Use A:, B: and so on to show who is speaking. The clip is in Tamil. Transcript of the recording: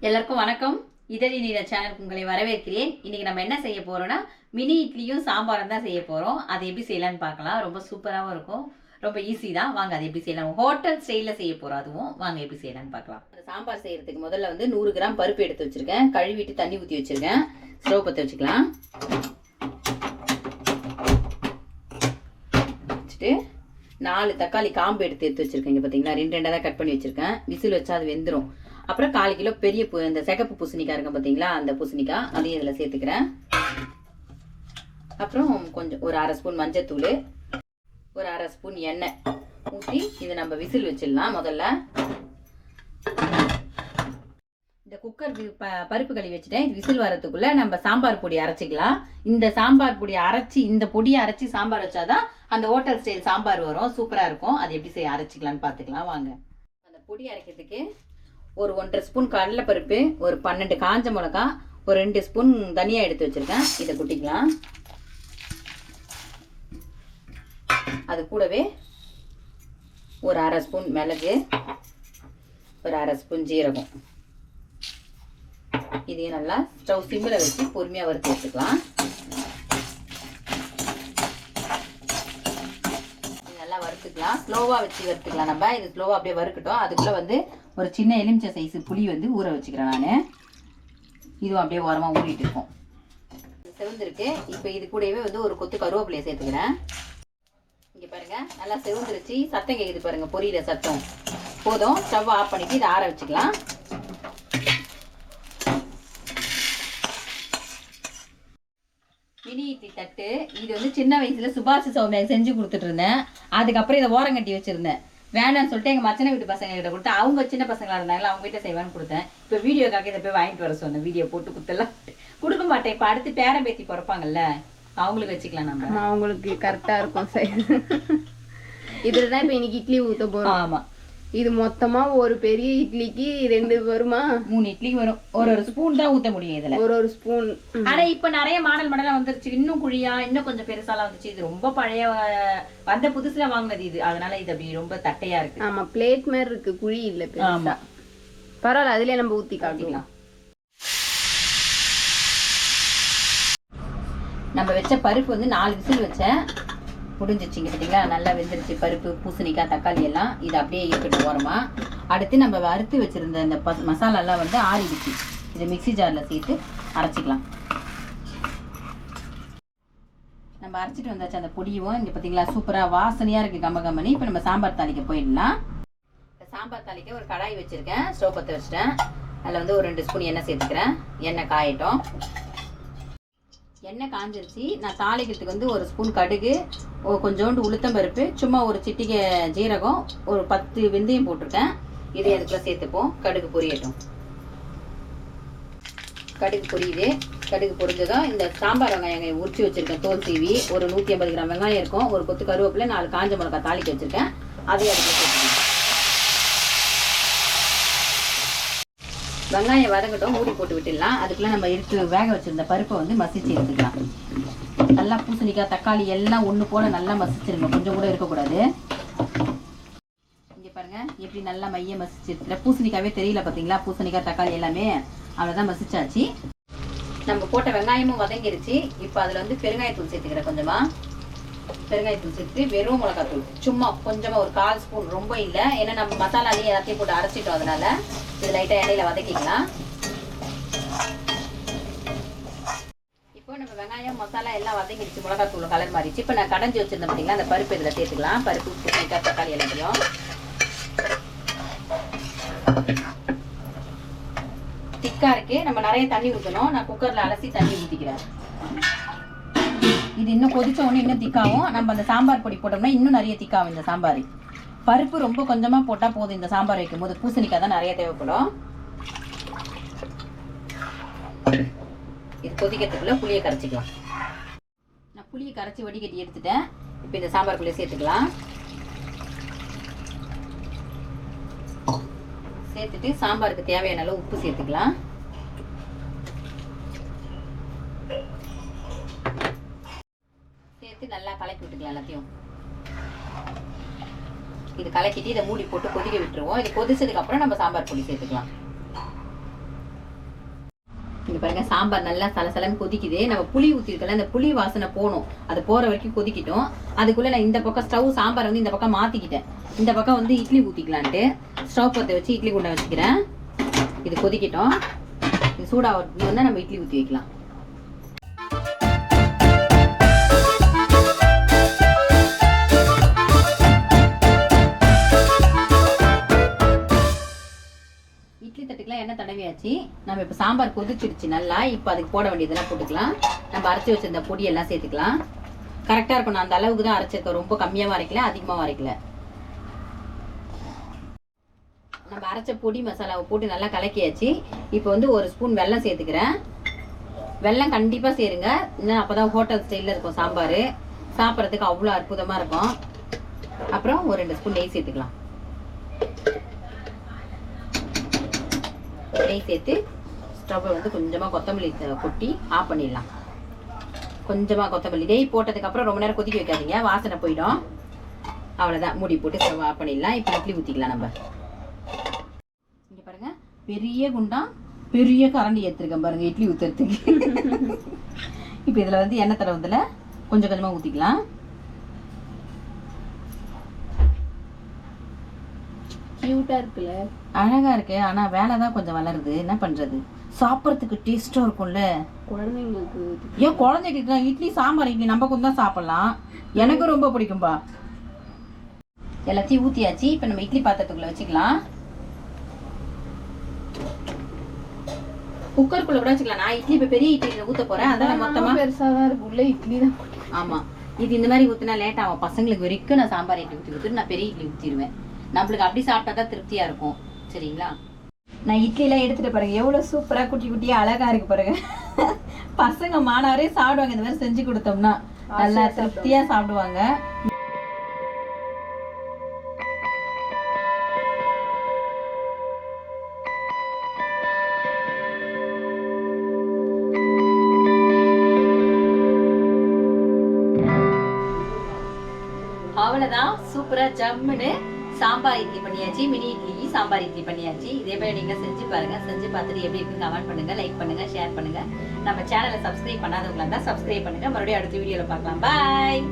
A: எல்லாருக்கும் வணக்கம். இதழி நீர சேனலுக்கு உங்களை வரவேற்கிறேன். இன்னைக்கு நம்ம என்ன செய்ய போறோம்னா மினி இட்லியும் சாம்பாரும் தான் செய்ய போறோம். அது எப்படி செய்யலாம்னு பார்க்கலாம். ரொம்ப சூப்பராகவும் இருக்கும், ரொம்ப ஈஸி தான். வாங்க அது எப்படி செய்யலாம். ஹோட்டல் ஸ்டைலில் செய்ய போறோம். அதுவும் வாங்க எப்படி செய்யலாம்னு பார்க்கலாம். சாம்பார் செய்யறதுக்கு முதல்ல வந்து 100 கிராம் பருப்பு எடுத்து வச்சிருக்கேன். கழுவிட்டு தண்ணி ஊற்றி வச்சிருக்கேன். ஸ்டவ் பற்ற வச்சுக்கலாம். வச்சுட்டு 4 தக்காளி காம்பு எடுத்து வச்சிருக்கேன். இங்கே பார்த்தீங்களா, 2 தான் கட் பண்ணி வச்சிருக்கேன். விசில் வச்சா அது வெந்துடும். அப்புறம் 1/4 கிலோ பெரிய இந்த சிகப்பு பூசணிக்காய் இருக்கு பார்த்தீங்களா, அந்த பூசணிக்காய் அதையும் இதில் சேர்த்துக்கிறேன். அப்புறம் கொஞ்சம் ஒரு 1/2 ஸ்பூன் மஞ்சத்தூள், ஒரு 1/2 ஸ்பூன் எண்ணெய் ஊற்றி இதை நம்ம விசில் வச்சிடலாம். முதல்ல இந்த குக்கர் பருப்பு கழுவி வச்சுட்டேன். இது விசில் வரதுக்குள்ள நம்ம சாம்பார் பொடி அரைச்சிக்கலாம். இந்த சாம்பார் பொடி அரைச்சி, இந்த பொடியை அரைச்சி சாம்பார் வச்சாதான் அந்த ஹோட்டல் ஸ்டைல் சாம்பார் வரும். சூப்பராக இருக்கும். அது எப்படி செய்ய அரைச்சிக்கலான்னு பார்த்துக்கலாம் வாங்க. அந்த பொடி அரைக்கிறதுக்கு ஒரு 1/2 ஸ்பூன் கடலைப்பருப்பு, ஒரு 12 காஞ்ச மிளகா, ஒரு 2 ஸ்பூன் தனியா எடுத்து வச்சிருக்கேன். இதை கொட்டிக்கலாம். அது கூடவே ஒரு 1/2 ஸ்பூன் மிளகு, ஒரு 1/2 ஸ்பூன் ஜீரகம். இதையும் நல்லா ஸ்டவ் சிம்மில் வச்சு பொறுமையாக வறுத்து வச்சுக்கலாம். நல்லா வறுத்துக்கலாம். ஸ்லோவாக வச்சு வறுத்துக்கலாம். நம்ம இது ஸ்லோவாக அப்படியே வறுக்கட்டும். அதுக்குள்ளே வந்து ஒரு சின்ன எலுமிச்சை சைஸு புளி வந்து ஊற வச்சுக்கிறேன் நான். இதுவும் அப்படியே ஓரமாக ஊறிட்டு இருக்கும். செவந்திருக்கு. இப்போ இது கூடவே வந்து ஒரு கொத்து கருவேப்பிலையை சேர்த்துக்கிறேன். இங்கே பாருங்க, நல்லா செவந்துருச்சு. சத்தம் கேட்குது பாருங்க, பொரியிற சத்தம். போதும். ஸ்டவ் ஆஃப் பண்ணிட்டு இதை ஆற வச்சுக்கலாம். மினி இட்லி தட்டு இது வந்து சின்ன வயசுல சுபாஷ் சௌமியா செஞ்சு கொடுத்துட்டு இருந்தேன். அதுக்கப்புறம் இதை ஓரம் கட்டி வச்சிருந்தேன். வேணான்னு சொல்லிட்டு எங்கள் மச்சனை வீட்டு பசங்க கிட்ட கொடுத்து, அவங்க சின்ன பசங்களாக இருந்தாங்களா, அவங்க கிட்ட செய்வான்னு கொடுத்தேன். இப்போ வீடியோக்காக இதை போய் வாங்கிட்டு வர சொன்னேன். வீடியோ போட்டு குத்தெல்லாம் கொடுக்க மாட்டேன். இப்போ அடுத்து பேரன் பேத்தி பிறப்பாங்கல்ல, அவங்களுக்கு வச்சுக்கலாம். நம்ம
B: அவங்களுக்கு கரெக்டாக இருக்கும் சைஸ். இதில் தான் இப்போ இன்னைக்கு இட்லி ஊற்ற போகிறோம்.
A: ஆமாம்.
B: இது மொத்தமா ஒரு பெரிய இட்லிக்கு 2 வருமா,
A: 3 இட்லிக்கு வரும். ஒரு ஸ்பூன் தான் ஊற்ற முடியும் இதுல.
B: ஒரு ஸ்பூன்.
A: ஆனா இப்ப நிறைய மாடலா வந்துருச்சு. இன்னும் குழியா, இன்னும் கொஞ்சம் பெருசாலாம் வந்துச்சு. இது ரொம்ப பழைய வந்த புதுசுல வாங்கினது இது. அதனால இது அப்படி ரொம்ப தட்டையா இருக்கு.
B: ஆமா, பிளேட் மாதிரி இருக்கு, குழி இல்ல.
A: ஆமா,
B: பரவாயில்ல. அதுலயே நம்ம ஊத்தி காட்டிக்கலாம்.
A: நம்ம வச்ச பருப்பு வந்து 4 விசில் வச்சேன். முடிஞ்சிச்சிங்க பார்த்தீங்களா, நல்லா வெந்துருச்சு. பருப்பு, பூசணிக்காய், தக்காளி எல்லாம் இது அப்படியே இருக்கட்டும் ஓரமா. அடுத்து நம்ம வறுத்து வச்சிருந்த இந்த மசாலாலாம் வந்து ஆறிடுச்சு. இதை மிக்சி ஜாரில் சேர்த்து அரைச்சிக்கலாம். நம்ம அரைச்சிட்டு வந்தாச்சு அந்த பொடியும். இங்கே பார்த்தீங்களா, சூப்பராக வாசனையாக இருக்குது, கம்ம கம்மனி. இப்போ நம்ம சாம்பார் தாளிக்க போயிடலாம். இப்போ சாம்பார் தாளிக்க ஒரு கடாய் வச்சுருக்கேன். ஸ்டவ் பற்ற வச்சுட்டேன். அதில் வந்து ஒரு 2 ஸ்பூன் எண்ணெய் சேர்த்துக்கிறேன். எண்ணெய் காயட்டும். எண்ணெய் காஞ்சிருச்சு. நான் தாளிக்கிறதுக்கு வந்து ஒரு ஸ்பூன் கடுகு, கொஞ்சோண்டு உளுத்தம்பருப்பு, சும்மா ஒரு சிட்டிகை ஜீரகம், ஒரு 10 வெந்தயம் போட்டிருக்கேன். இதை அதுக்குள்ள சேர்த்துப்போம். கடுகு பொரியட்டும். கடுகு பொரியுது. கடுகு பொரிஞ்சதும் இந்த சாம்பார் வெங்காயம் உரிச்சு வச்சிருக்கேன், தோல் சீவி. ஒரு 150 கிராம் வெங்காயம் இருக்கும். ஒரு கொத்து கருவேப்பிலை, 4 காஞ்ச மிளகாய் தாளிக்க வச்சிருக்கேன். அதையும் அதுக்குள்ள சேர்த்துக்கணும். வெங்காயம் வதங்கட்டும். மூடி போட்டு விட்டுடலாம். அதுக்குள்ள நம்ம எடுத்து வேக வச்சிருந்த பருப்பை வந்து மசிச்சு எடுத்துக்கலாம். நல்லா பூசணிக்காய், தக்காளி எல்லாம் ஒன்று போல நல்லா மசிச்சிருங்க. கொஞ்சம் கூட இருக்கக்கூடாது. இங்கே பாருங்க எப்படி நல்லா மைய மசிச்சிருக்கிற. பூசணிக்காவே தெரியல பார்த்தீங்களா, பூசணிக்காய் தக்காளி எல்லாமே அவ்வளோதான் மசிச்சாச்சு. நம்ம போட்ட வெங்காயமும் வதங்கிருச்சு. இப்போ அதில் வந்து பெருங்காயத்தூள் சேர்த்துக்கிறேன். கொஞ்சமாக பெருங்காயத்தூள் சேர்த்து வெறும் மிளகாத்தூள் சும்மா கொஞ்சமாக ஒரு 1/4 ஸ்பூன், ரொம்ப இல்லை. ஏன்னா நம்ம மசாலாலேயே எல்லாத்தையும் போட்டு அரைச்சிட்டோம். அதனால இது லைட்டாக எண்ணெயில் வதக்கிக்கலாம். இப்போ நம்ம வெங்காயம் மசாலா எல்லாம் வதங்கிடுச்சு. மிளகாத்தூள் கலர் மாறிடுச்சு. இப்போ நான் கடைஞ்சி வச்சிருந்தேன் பார்த்தீங்களா, அந்த பருப்பு இதில் சேர்த்துக்கலாம். பருப்பு, பூசணிக்காய், தக்காளி எல்லாத்தையும் திக்காக இருக்கு. நம்ம நிறைய தண்ணி ஊற்றணும். நான் குக்கரில் அலசி தண்ணி ஊற்றிக்கிறேன். இது இன்னும் கொதிச்ச உடனே இன்னும் திக்காகும். நம்ம அந்த சாம்பார் பொடி போட்டோம்னா இன்னும் நிறைய திக்காகும் இந்த சாம்பார். பருப்பு ரொம்ப கொஞ்சமாக போட்டால் போதும். இந்த சாம்பார் வைக்கும் போது பூசணிக்காய் தான் நிறைய தேவைப்படும். இது கொதிக்கிறதுக்குள்ள புளியை கரைச்சிக்கலாம். நான் புளியை கரைச்சி வடிகட்டி எடுத்துட்டேன். இப்போ இந்த சாம்பார் புளியை சேர்த்துக்கலாம். சேர்த்துட்டு சாம்பாருக்கு தேவையான அளவு உப்பு சேர்த்துக்கலாம். சேர்த்து நல்லா கலக்கி விட்டுக்கலாம் எல்லாத்தையும். இது கலக்கிட்டு இதை மூடி போட்டு கொதிக்க விட்டுருவோம். இது கொதிச்சதுக்கு அப்புறம் நம்ம சாம்பார் பொடி சேர்த்துக்கலாம். இங்க பாருங்க சாம்பார் நல்லா சலசலன்னு கொதிக்குது. நம்ம புளி ஊற்றிருக்கல, அந்த புளி வாசனை போகணும், அது போகிற வரைக்கும் கொதிக்கிட்டோம். அதுக்குள்ளே நான் இந்த பக்கம் ஸ்டவ் சாம்பார் வந்து இந்த பக்கம் மாற்றிக்கிட்டேன். இந்த பக்கம் வந்து இட்லி ஊற்றிக்கலான்ட்டு ஸ்டவ் பற்ற வச்சு இட்லி குண்டை வச்சுக்கிறேன். இது கொதிக்கட்டும். இது சூடாக நம்ம இட்லி ஊற்றி வைக்கலாம். இட்லி தட்டுக்கெல்லாம் எண்ணெய் தடவியாச்சு. நம்ம இப்போ சாம்பார் கொதிச்சிடுச்சு நல்லா. இப்போ அதுக்கு போட வேண்டியதெல்லாம் போட்டுக்கலாம். நம்ம அரைச்சி வச்சிருந்த பொடியெல்லாம் சேர்த்துக்கலாம். கரெக்டாக இருக்கும். நான் அந்த அளவுக்கு தான் அரைச்சிருக்கேன். ரொம்ப கம்மியாகவும் அரைக்கல, அதிகமாகவும் அரைக்கல. நம்ம அரைச்ச பொடி மசாலாவை போட்டு நல்லா கலக்கியாச்சு. இப்போ வந்து ஒரு ஸ்பூன் வெல்லம் சேர்த்துக்கிறேன். வெல்லம் கண்டிப்பாக சேருங்க, இன்னும் அப்போ தான் ஹோட்டல் ஸ்டைலில் இருக்கும் சாம்பார். சாப்பிட்றதுக்கு அவ்வளோ அற்புதமாக இருக்கும். அப்புறம் ஒரு 2 ஸ்பூன் நெய் சேர்த்துக்கலாம். நெய் சேர்த்து ஸ்டவ்வை வந்து கொஞ்சமாக கொத்தமல்லி கொட்டி ஆஃப் பண்ணிடலாம். கொஞ்சமாக கொத்தமல்லி நெய் போட்டதுக்கப்புறம் ரொம்ப நேரம் கொதிக்க வைக்காதீங்க, வாசனை போயிடும். அவ்வளோதான், மூடி போட்டு ஸ்டவ் ஆஃப் பண்ணிடலாம். இப்போ இட்லி ஊற்றிக்கலாம். நம்ம இங்கே பாருங்கள், பெரிய குண்டான் பெரிய கரண்டி எடுத்துருக்கேன் பாருங்கள் இட்லி ஊற்றுறதுக்கு. இப்போ இதில் வந்து எண்ணெய் தடவுதில் கொஞ்சம் கொஞ்சமாக ஊற்றிக்கலாம்.
B: கியூட்டா இருக்குல்ல,
A: அழகா இருக்கு. ஆனா வேலை தான் கொஞ்சம் வளருது, என்ன பண்றது. சாப்பிட்றதுக்கு டேஸ்டா இருக்கும்ல
B: குழந்தைங்களுக்கு.
A: ஏன் குழந்தைங்களுக்கு இட்லி சாம்பார் இட்லி நம்ம கொஞ்சம் தான் சாப்பிடலாம். எனக்கு ரொம்ப பிடிக்கும்பா. எல்லாத்தையும் ஊத்தியாச்சு. இப்ப நம்ம இட்லி பாத்திரத்துக்குள்ள வச்சுக்கலாம். குக்கருக்குள்ள கூட வச்சுக்கலாம். நான் இட்லி இப்ப பெரிய இட்லி ஊத்த போறேன். அதான் மொத்தமா
B: பெருசாதான் இருக்கு, உள்ள இட்லி தான்.
A: ஆமா, இது இந்த மாதிரி ஊத்தினா லேட் ஆகும். பசங்களுக்கு வரைக்கும் நான் சாம்பார் இட்லி ஊற்றி ஊற்றிட்டு நான் பெரிய இட்லி ஊற்றிடுவேன். நம்மளுக்கு அப்படி சாப்பிட்டா தான் திருப்தியா இருக்கும். சரிங்களா? நான் இட்லிலாம் எடுத்துட்டு பாருங்க, எவ்வளவு சூப்பரா குட்டி குட்டியா அழகா இருக்கு பாருங்க. பசங்க மாணவரே சாப்பிடுவாங்க இந்த மாதிரி செஞ்சு கொடுத்தோம்னா, நல்லா திருப்தியா சாப்பிடுவாங்க. அவ்வளவுதான், சூப்பரா ஜம்முன்னு சாம்பார் இட்லி பண்ணியாச்சு. மினி இட்லி சாம்பார் இட்லி பண்ணியாச்சு. இதே மாதிரி நீங்க செஞ்சு பாருங்க. செஞ்சு பார்த்துட்டு எப்படி இருக்குன்னு கமெண்ட் பண்ணுங்க, லைக் பண்ணுங்க, ஷேர் பண்ணுங்க. நம்ம சேனலை சப்ஸ்கிரைப் பண்ணாதவங்களா இருந்தா சப்ஸ்கிரைப் பண்ணுங்க. மறுபடியும் அடுத்த வீடியோல பார்க்கலாம். பாய்.